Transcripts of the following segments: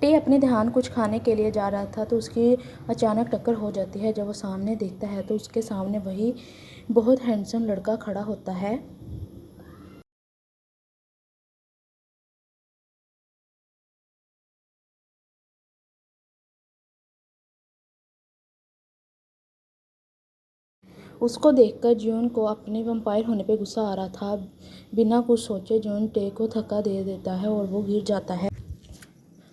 ٹے اپنے دھیان کچھ کھانے کے لیے جا رہا تھا تو اس کی اچانک ٹکر ہو جاتی ہے۔ جب وہ سامنے دیکھتا ہے تو اس کے سامنے وہی بہت ہینڈسم لڑکا کھڑا ہوتا ہے۔ اس کو دیکھ کر جون کو اپنے ویمپائر ہونے پہ غصہ آ رہا تھا۔ بنا کچھ سوچے جون ٹے کو دھکا دے دیتا ہے اور وہ گر جاتا ہے۔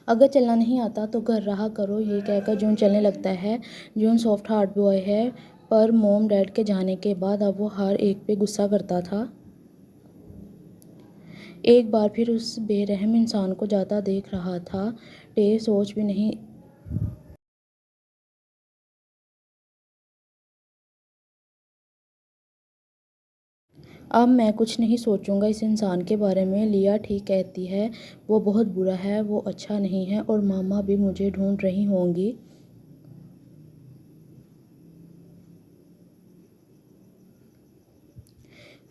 اگر چلنا نہیں آتا تو گھر رہا کرو، یہ کہہ کر جون چلنے لگتا ہے۔ جون سافٹ ہارٹ بوائے ہے، پر موم ڈیڈ کے جانے کے بعد اب وہ ہر ایک پہ غصہ کرتا تھا۔ ایک بار پھر اس بے رحم انسان کو جاتا دیکھ رہا تھا۔ ٹے سوچ بھی نہیں اب میں کچھ نہیں سوچوں گا اس انسان کے بارے میں۔ لیا ٹھیک کہتی ہے، وہ بہت برا ہے، وہ اچھا نہیں ہے اور ماما بھی مجھے ڈھونڈ رہی ہوں گی۔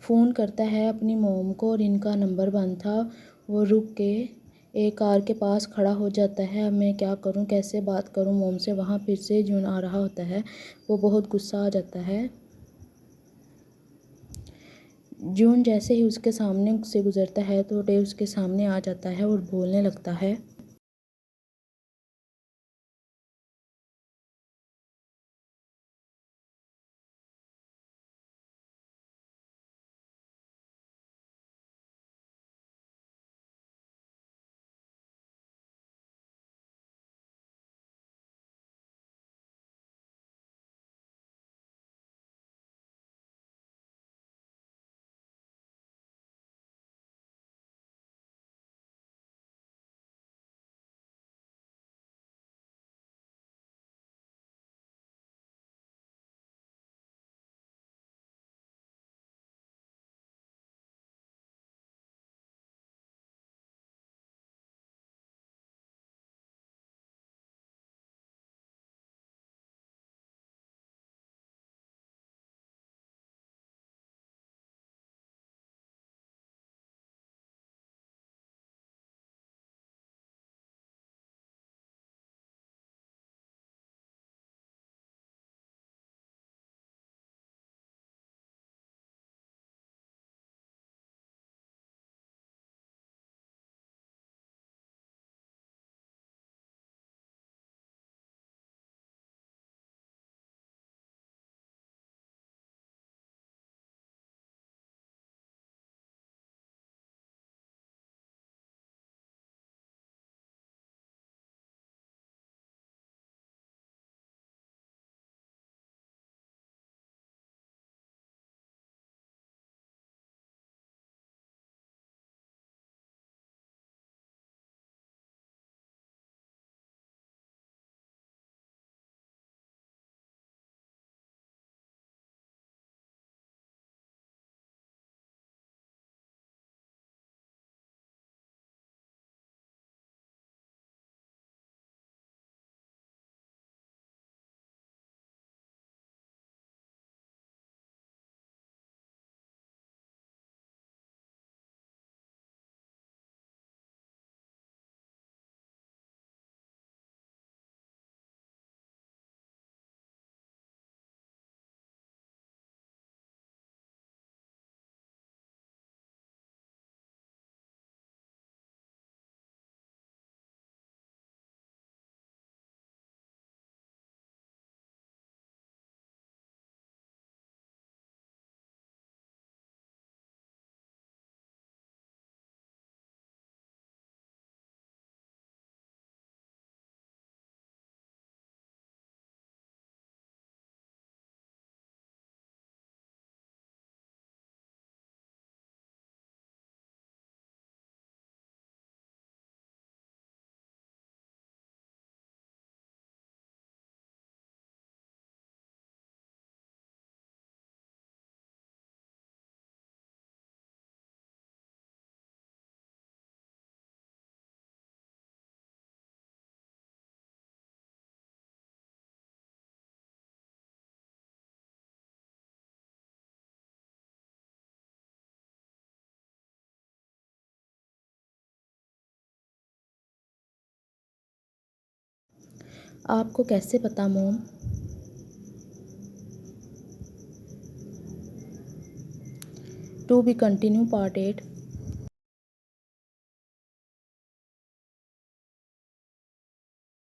فون کرتا ہے اپنی موم کو اور ان کا نمبر بند تھا۔ وہ رک کے ایک کار کے پاس کھڑا ہو جاتا ہے۔ اب میں کیا کروں، کیسے بات کروں موم سے؟ وہاں پھر سے جون آ رہا ہوتا ہے۔ وہ بہت غصہ آ جاتا ہے۔ جون جیسے ہی اس کے سامنے سے گزرتا ہے تو ٹے اس کے سامنے آ جاتا ہے اور بولنے لگتا ہے۔ آپ کو کیسے پتا mom? To be continue part 8